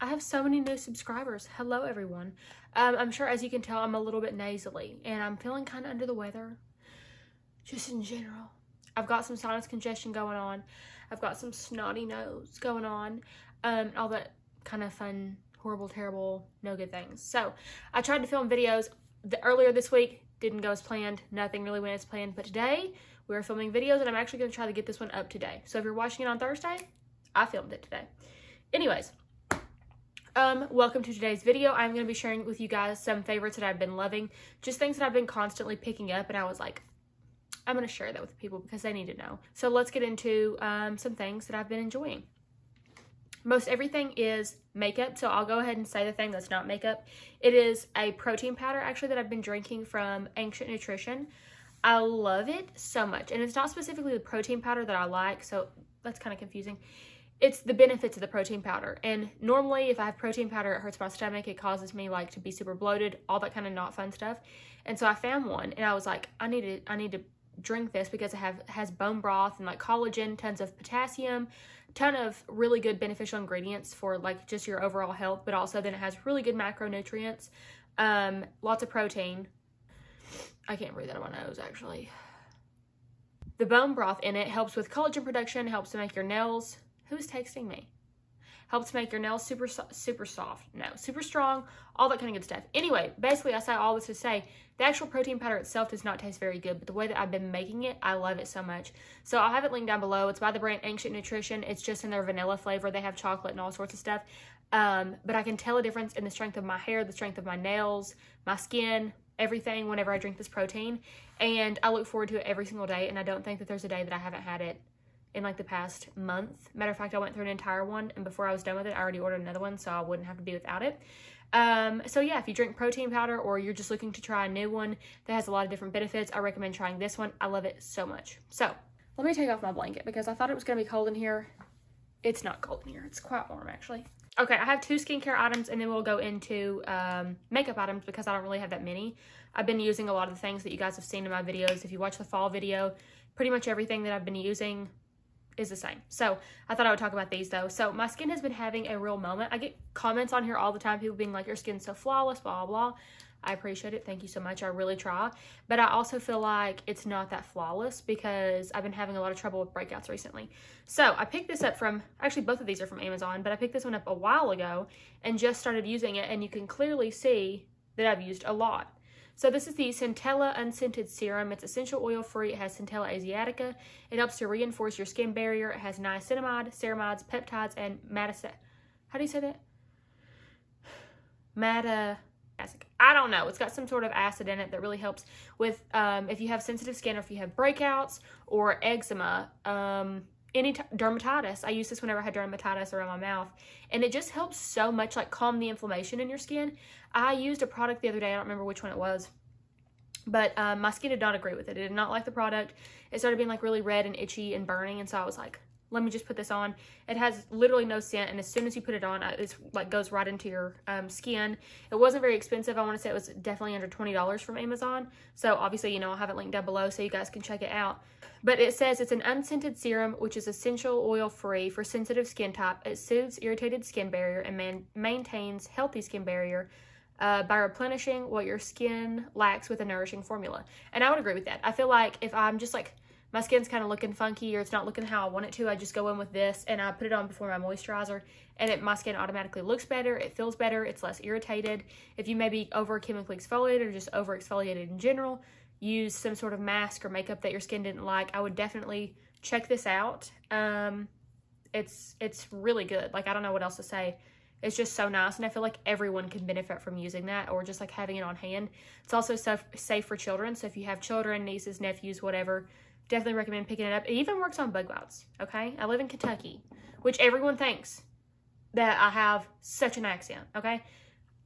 I have so many new subscribers. Hello, everyone. I'm sure, as you can tell, I'm a little bit nasally, and I'm feeling kind of under the weather, just in general. I've got some sinus congestion going on. I've got some snotty nose going on, all that kind of fun, horrible, terrible, no good things. So I tried to film videos earlier this week. Didn't go as planned. Nothing really went as planned. But today, we're filming videos, and I'm actually going to try to get this one up today. So if you're watching it on Thursday, I filmed it today. Anyways. Welcome to today's video. I'm going to be sharing with you guys some favorites that I've been loving, just things that I've been constantly picking up, and I was like, I'm going to share that with people because they need to know. So let's get into some things that I've been enjoying. Most everything is makeup, so I'll go ahead and say the thing that's not makeup. It is a protein powder, actually, that I've been drinking from Ancient Nutrition. I love it so much, and it's not specifically the protein powder that I like, so that's kind of confusing. It's the benefits of the protein powder. And normally if I have protein powder, it hurts my stomach. It causes me like to be super bloated, all that kind of not fun stuff. And so I found one and I was like, I need to drink this because it has bone broth and like collagen, tons of potassium, ton of really good beneficial ingredients for like just your overall health, but also then it has really good macronutrients, lots of protein. I can't breathe out of my nose actually. The bone broth in it helps with collagen production, helps to make your nails. Who's texting me? Helps make your nails super soft. No, super strong, all that kind of good stuff. Anyway, basically I say all this to say the actual protein powder itself does not taste very good, but the way that I've been making it, I love it so much. So I'll have it linked down below. It's by the brand Ancient Nutrition. It's just in their vanilla flavor. They have chocolate and all sorts of stuff. But I can tell a difference in the strength of my hair, the strength of my nails, my skin, everything whenever I drink this protein. And I look forward to it every single day, and I don't think that there's a day that I haven't had it in like the past month. Matter of fact, I went through an entire one, and before I was done with it, I already ordered another one, so I wouldn't have to be without it. So yeah, if you drink protein powder or you're just looking to try a new one that has a lot of different benefits, I recommend trying this one. I love it so much. So let me take off my blanket because I thought it was going to be cold in here. It's not cold in here. It's quite warm actually. Okay, I have 2 skincare items, and then we'll go into makeup items because I don't really have that many. I've been using a lot of the things that you guys have seen in my videos. If you watch the fall video, pretty much everything that I've been using is the same. So I thought I would talk about these though. So my skin has been having a real moment. I get comments on here all the time, people being like, your skin's so flawless, blah, blah, blah. I appreciate it. Thank you so much. I really try. But I also feel like it's not that flawless because I've been having a lot of trouble with breakouts recently. So I picked this up from, actually both of these are from Amazon, but I picked this one up a while ago and just started using it, and you can clearly see that I've used a lot. So this is the Centella Unscented Serum. It's essential oil free. It has Centella asiatica. It helps to reinforce your skin barrier. It has niacinamide, ceramides, peptides, and how do you say that? I don't know. It's got some sort of acid in it that really helps with if you have sensitive skin or if you have breakouts or eczema, any dermatitis. I use this whenever I had dermatitis around my mouth, and it just helps so much, like calm the inflammation in your skin. I used a product the other day. I don't remember which one it was, but my skin did not agree with it. It did not like the product. It started being like really red and itchy and burning, and so I was like, let me just put this on. It has literally no scent, and as soon as you put it on, it's like goes right into your skin. It wasn't very expensive. I want to say it was definitely under $20 from Amazon. So obviously, you know, I'll have it linked down below so you guys can check it out. But it says it's an unscented serum, which is essential oil free for sensitive skin type. It soothes irritated skin barrier and maintains healthy skin barrier by replenishing what your skin lacks with a nourishing formula. And I would agree with that. I feel like if I'm just like, my skin's kind of looking funky or it's not looking how I want it to, I just go in with this and I put it on before my moisturizer, and my skin automatically looks better, it feels better, it's less irritated. If you may be over chemically exfoliated or just over exfoliated in general, use some sort of mask or makeup that your skin didn't like, I would definitely check this out. It's really good. Like, I don't know what else to say. It's just so nice, and I feel like everyone can benefit from using that or just like having it on hand. It's also safe for children, so if you have children, nieces, nephews, whatever, definitely recommend picking it up. It even works on bug bites, okay? I live in Kentucky, which everyone thinks that I have such an accent, okay?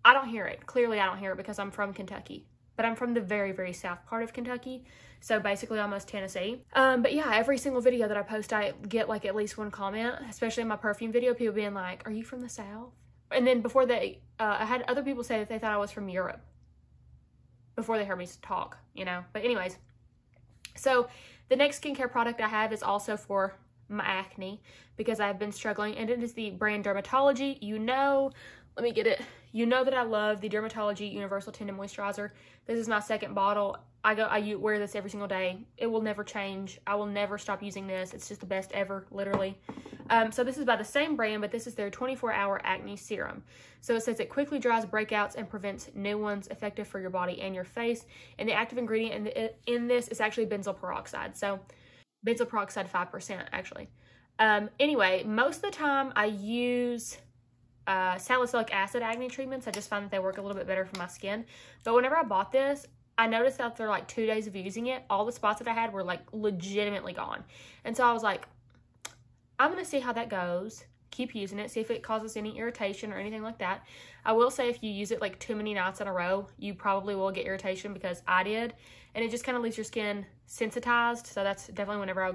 I don't hear it. Clearly, I don't hear it because I'm from Kentucky. But I'm from the very, very south part of Kentucky, so basically almost Tennessee. But yeah, every single video that I post, I get like at least one comment, especially in my perfume video, people being like, are you from the South? And then before they, I had other people say that they thought I was from Europe before they heard me talk, you know? But anyways, so the next skincare product I have is also for my acne because I've been struggling, and it is the brand Dermatology. You know, let me get it. You know that I love the Dermatology Universal Tinted Moisturizer. This is my second bottle. I wear this every single day. It will never change. I will never stop using this. It's just the best ever, literally. So this is by the same brand, but this is their 24-hour acne serum. So it says it quickly dries breakouts and prevents new ones, effective for your body and your face. And the active ingredient in this is actually benzoyl peroxide. So benzoyl peroxide 5% actually. Anyway, most of the time I use salicylic acid acne treatments. I just find that they work a little bit better for my skin. But whenever I bought this, I noticed that after like 2 days of using it, all the spots that I had were like legitimately gone. And so I was like, I'm going to see how that goes. Keep using it. See if it causes any irritation or anything like that. I will say if you use it like too many nights in a row, you probably will get irritation, because I did. And it just kind of leaves your skin sensitized. So that's definitely whenever I,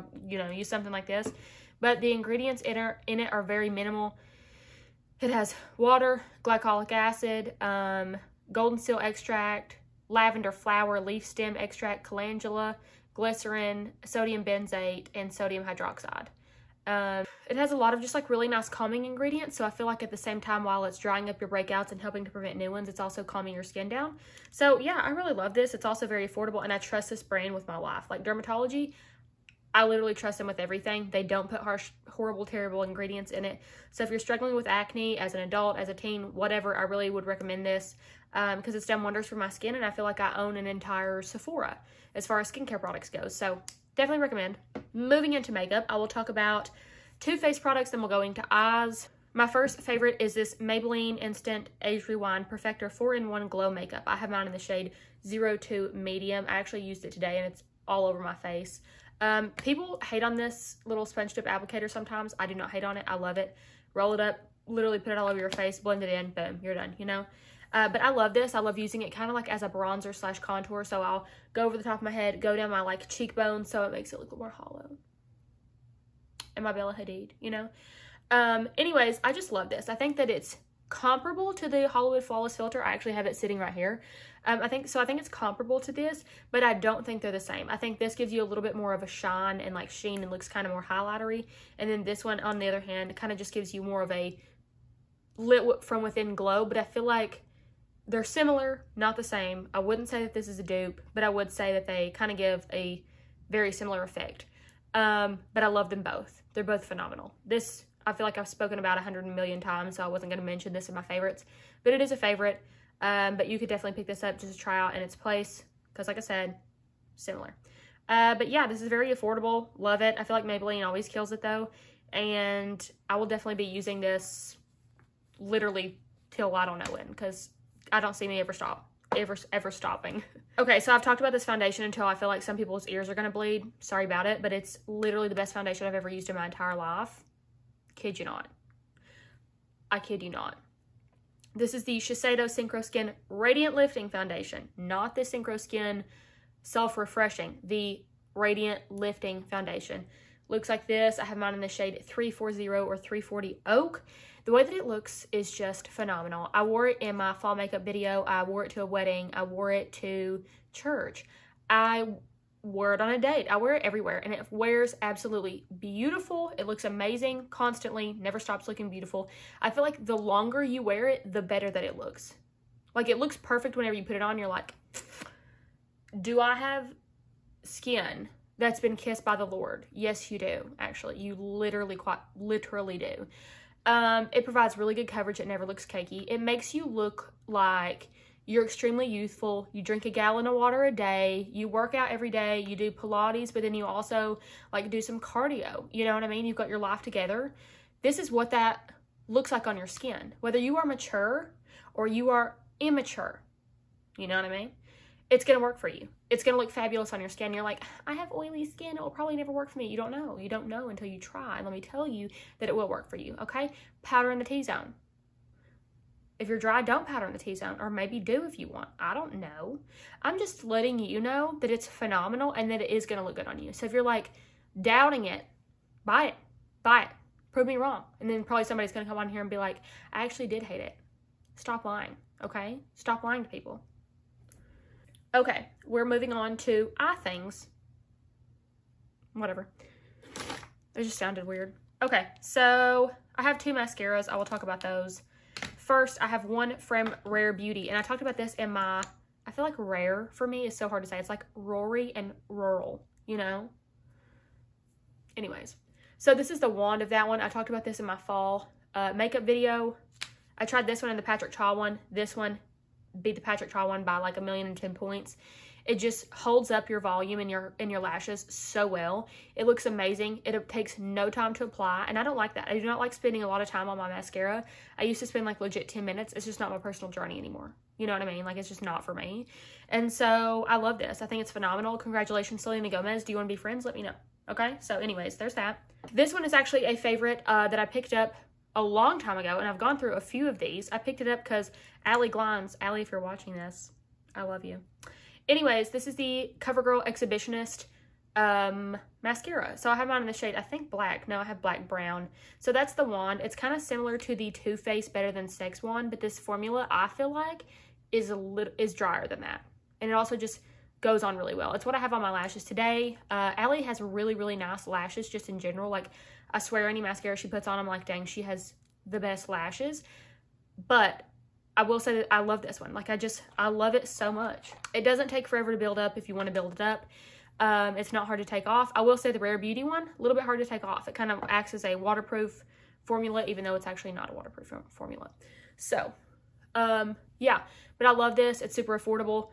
use something like this. But the ingredients in it are very minimal. It has water, glycolic acid, golden seal extract, lavender flower, leaf stem extract, calendula, glycerin, sodium benzoate, and sodium hydroxide. It has a lot of just like really nice calming ingredients. So I feel like at the same time, while it's drying up your breakouts and helping to prevent new ones, it's also calming your skin down. So yeah, I really love this. It's also very affordable, and I trust this brand with my life. Like Dermatology, I literally trust them with everything. They don't put harsh, horrible, terrible ingredients in it. So if you're struggling with acne as an adult, as a teen, whatever, I really would recommend this because it's done wonders for my skin, and I feel like I own an entire Sephora as far as skincare products go. So definitely recommend. Moving into makeup, I will talk about 2 face products, then we'll go into eyes. My first favorite is this Maybelline Instant Age Rewind Perfector 4-in-1 Glow Makeup. I have mine in the shade 02 Medium. I actually used it today, and it's all over my face. People hate on this little sponge tip applicator sometimes. I do not hate on it. I love it. Roll it up, literally put it all over your face, blend it in, boom, you're done, But I love this. I love using it kind of like as a bronzer / contour. So I'll go over the top of my head, go down my like cheekbones, so it makes it look more hollow. And my Bella Hadid, Anyways, I just love this. I think that it's comparable to the Hollywood Flawless Filter. I actually have it sitting right here. I think it's comparable to this, but I don't think they're the same. I think this gives you a little bit more of a shine and like sheen and looks kind of more highlightery. And then this one, on the other hand, kind of just gives you more of a lit from within glow. But I feel like they're similar, not the same. I wouldn't say that this is a dupe, but I would say that they kind of give a very similar effect. But I love them both. They're both phenomenal. This, I feel like I've spoken about 100 million times, so I wasn't going to mention this in my favorites, but it is a favorite. But you could definitely pick this up just to try out in its place, because like I said, similar. But yeah, this is very affordable. Love it. I feel like Maybelline always kills it though, and I will definitely be using this literally till I don't know when, because I don't see me ever stopping. Okay, so I've talked about this foundation until I feel like some people's ears are going to bleed. Sorry about it, but it's literally the best foundation I've ever used in my entire life. Kid you not. I kid you not. This is the Shiseido Synchro Skin Radiant Lifting Foundation, not the Synchro Skin Self-Refreshing, the Radiant Lifting Foundation. Looks like this. I have mine in the shade 340 or 340 Oak. The way that it looks is just phenomenal. I wore it in my fall makeup video. I wore it to a wedding. I wore it to church. I wore it on a date. I wear it everywhere, and it wears absolutely beautiful. It looks amazing constantly, never stops looking beautiful. I feel like the longer you wear it, the better that it looks. Like, it looks perfect whenever you put it on. You're like, do I have skin that's been kissed by the Lord? Yes, you do. Actually, you literally do. It provides really good coverage. It never looks cakey. It makes you look like you're extremely youthful. You drink a gallon of water a day. You work out every day. You do Pilates, but then you also like do some cardio. You know what I mean? You've got your life together. This is what that looks like on your skin. Whether you are mature or you are immature, you know what I mean? It's going to work for you. It's going to look fabulous on your skin. You're like, I have oily skin. It will probably never work for me. You don't know. You don't know until you try. And let me tell you that it will work for you, okay? Powder in the T-zone. If you're dry, don't powder in the T-zone, or maybe do if you want. I don't know. I'm just letting you know that it's phenomenal and that it is going to look good on you. So if you're like doubting it, buy it. Buy it. Prove me wrong. And then probably somebody's going to come on here and be like, I actually did hate it. Stop lying, okay? Stop lying to people. Okay, we're moving on to eye things. Whatever. It just sounded weird. Okay, so I have 2 mascaras. I will talk about those. First, I have one from Rare Beauty, and I talked about this in my, I feel like rare for me is so hard to say. It's like Rory and rural, you know? Anyways, so this is the wand of that one. I talked about this in my fall makeup video. I tried this one and the Patrick Cha one. This one beat the Patrick Cha one by like 1,010 points. It just holds up your volume in your lashes so well. It looks amazing. It takes no time to apply, and I don't like that. I do not like spending a lot of time on my mascara. I used to spend like legit 10 minutes. It's just not my personal journey anymore. You know what I mean? Like, it's just not for me. And so I love this. I think it's phenomenal. Congratulations, Selena Gomez. Do you want to be friends? Let me know. Okay, so anyways, there's that. This one is actually a favorite that I picked up a long time ago, and I've gone through a few of these. I picked it up because Allie Glines, Allie, if you're watching this, I love you. Anyways, this is the CoverGirl Exhibitionist mascara. So I have mine in the shade, I think black. No, I have black brown. So that's the wand. It's kind of similar to the Too Faced Better Than Sex wand, but this formula, I feel like, is drier than that. And it also just goes on really well. It's what I have on my lashes today. Allie has really, really nice lashes just in general. Like, I swear any mascara she puts on, I'm like, dang, she has the best lashes. But I will say that I love this one. Like, I love it so much. It doesn't take forever to build up if you want to build it up. It's not hard to take off. I will say the Rare Beauty one, a little bit hard to take off. It kind of acts as a waterproof formula, even though it's actually not a waterproof formula. So, yeah. But I love this. It's super affordable.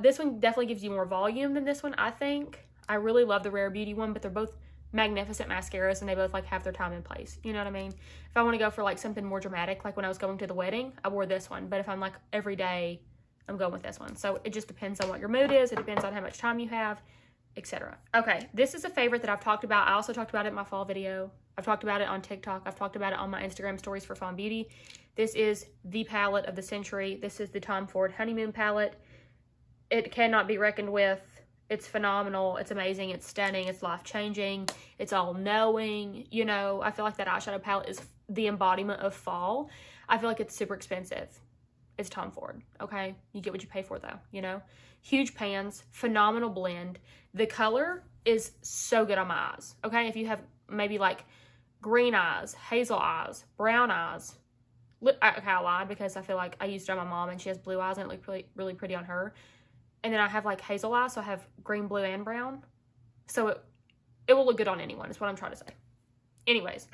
This one definitely gives you more volume than this one, I think. I really love the Rare Beauty one, but they're both magnificent mascaras, and they both like have their time and place. You know what I mean? If I want to go for like something more dramatic, like when I was going to the wedding, I wore this one. But if I'm like every day, I'm going with this one. So it just depends on what your mood is. It depends on how much time you have, etc. Okay, this is a favorite that I've talked about. I also talked about it in my fall video. I've talked about it on TikTok. I've talked about it on my Instagram stories for Fawn Beauty. This is the palette of the century. This is the Tom Ford Honeymoon palette. It cannot be reckoned with. It's phenomenal. It's amazing. It's stunning. It's life-changing. It's all-knowing. You know, I feel like that eyeshadow palette is the embodiment of fall. I feel like it's super expensive. It's Tom Ford, okay? You get what you pay for, though, you know? Huge pans, phenomenal blend. The color is so good on my eyes, okay? If you have maybe, like, green eyes, hazel eyes, brown eyes. Okay, I lied because I feel like I used it on my mom, and she has blue eyes, and it looked really, really pretty on her. And then I have like hazel eyes, so I have green, blue, and brown. So it will look good on anyone, is what I'm trying to say. Anyways,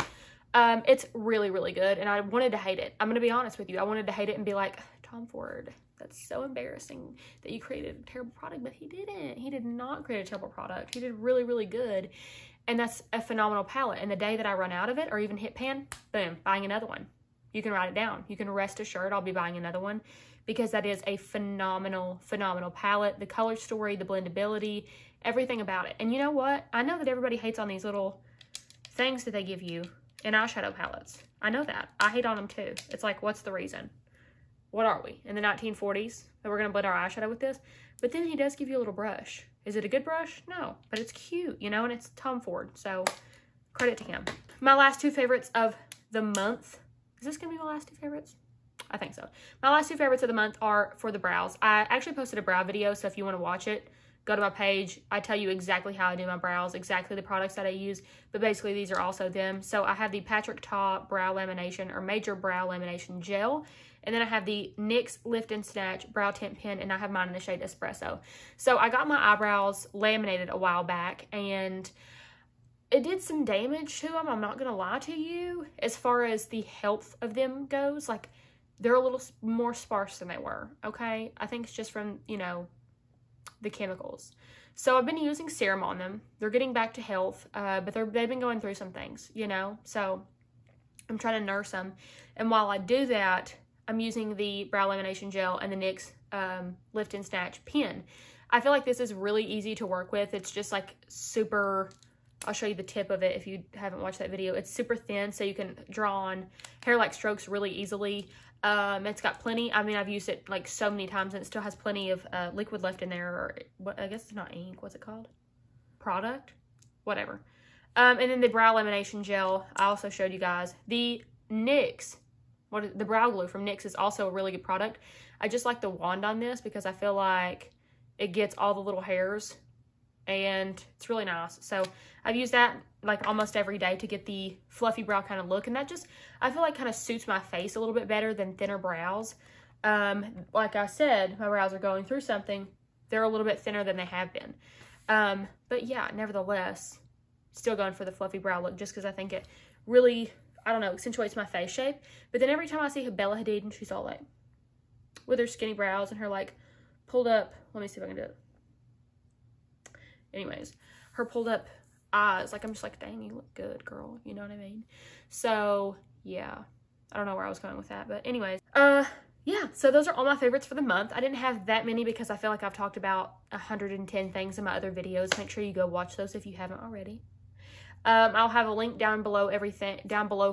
it's really, really good, and I wanted to hate it. I'm going to be honest with you. I wanted to hate it and be like, Tom Ford, that's so embarrassing that you created a terrible product, but he didn't. He did not create a terrible product. He did really, really good, and that's a phenomenal palette. And the day that I run out of it or even hit pan, boom, buying another one. You can write it down. You can rest assured I'll be buying another one, because that is a phenomenal, phenomenal palette. The color story, the blendability, everything about it. And you know what? I know that everybody hates on these little things that they give you in eyeshadow palettes. I know that. I hate on them too. It's like, what's the reason? What are we? In the 1940s that we're going to blend our eyeshadow with this? But then he does give you a little brush. Is it a good brush? No. But it's cute, you know, and it's Tom Ford. So credit to him. My last 2 favorites of the month. Is this going to be my last 2 favorites? I think so. My last 2 favorites of the month are for the brows. I actually posted a brow video, so if you want to watch it, go to my page. I tell you exactly how I do my brows, exactly the products that I use, but basically these are also them. So I have the Patrick Ta Brow Lamination or Major Brow Lamination Gel, and then I have the NYX Lift and Snatch Brow Tint Pen, and I have mine in the shade Espresso. So I got my eyebrows laminated a while back, and it did some damage to them, I'm not going to lie to you, as far as the health of them goes. Like, they're a little more sparse than they were, okay? I think it's just from, you know, the chemicals. So I've been using Serum on them. They're getting back to health, but they've been going through some things, you know? So I'm trying to nurse them. And while I do that, I'm using the Brow Lamination Gel and the NYX Lift and Snatch Pen. I feel like this is really easy to work with. It's just like super... I'll show you the tip of it if you haven't watched that video. It's super thin, so you can draw on hair-like strokes really easily. It's got plenty. I mean, I've used it like so many times, and it still has plenty of liquid left in there. Or what? I guess it's not ink. What's it called? Product? Whatever. And then the brow lamination gel. I also showed you guys the NYX. The brow glue from NYX is also a really good product. I just like the wand on this because I feel like it gets all the little hairs, and it's really nice. So I've used that like almost every day to get the fluffy brow kind of look. And that just, I feel like kind of suits my face a little bit better than thinner brows. Like I said, my brows are going through something. They're a little bit thinner than they have been. But yeah, nevertheless, still going for the fluffy brow look just because I think it really, I don't know, accentuates my face shape. But then every time I see Bella Hadid and she's all like, with her skinny brows and her like pulled up, let me see if I can do it. Anyways, her pulled up eyes, like I'm just like, dang, you look good, girl. You know what I mean? So yeah, I don't know where I was going with that, but anyways, yeah, so those are all my favorites for the month. I didn't have that many because I feel like I've talked about 110 things in my other videos. Make sure you go watch those if you haven't already. I'll have a link down below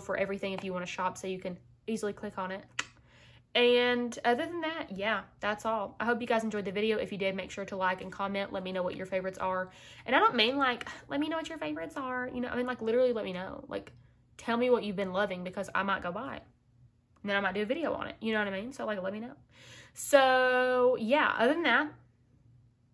for everything if you want to shop, so you can easily click on it. And other than that, yeah, that's all. I hope you guys enjoyed the video. If you did, make sure to like and comment. Let me know what your favorites are. And I don't mean like, let me know what your favorites are. You know, I mean like literally let me know. Like, tell me what you've been loving because I might go buy it. And then I might do a video on it. You know what I mean? So, like, let me know. So, yeah, other than that,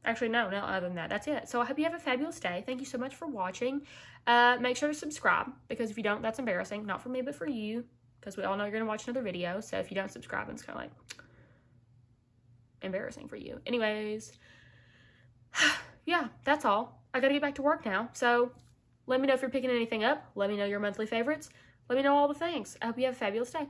actually, no, other than that, that's it. So, I hope you have a fabulous day. Thank you so much for watching. Make sure to subscribe, because if you don't, that's embarrassing. Not for me, but for you, because we all know you're going to watch another video. So, if you don't subscribe, it's kind of like embarrassing for you. Anyways, yeah, that's all. I got to get back to work now. So, let me know if you're picking anything up. Let me know your monthly favorites. Let me know all the things. I hope you have a fabulous day.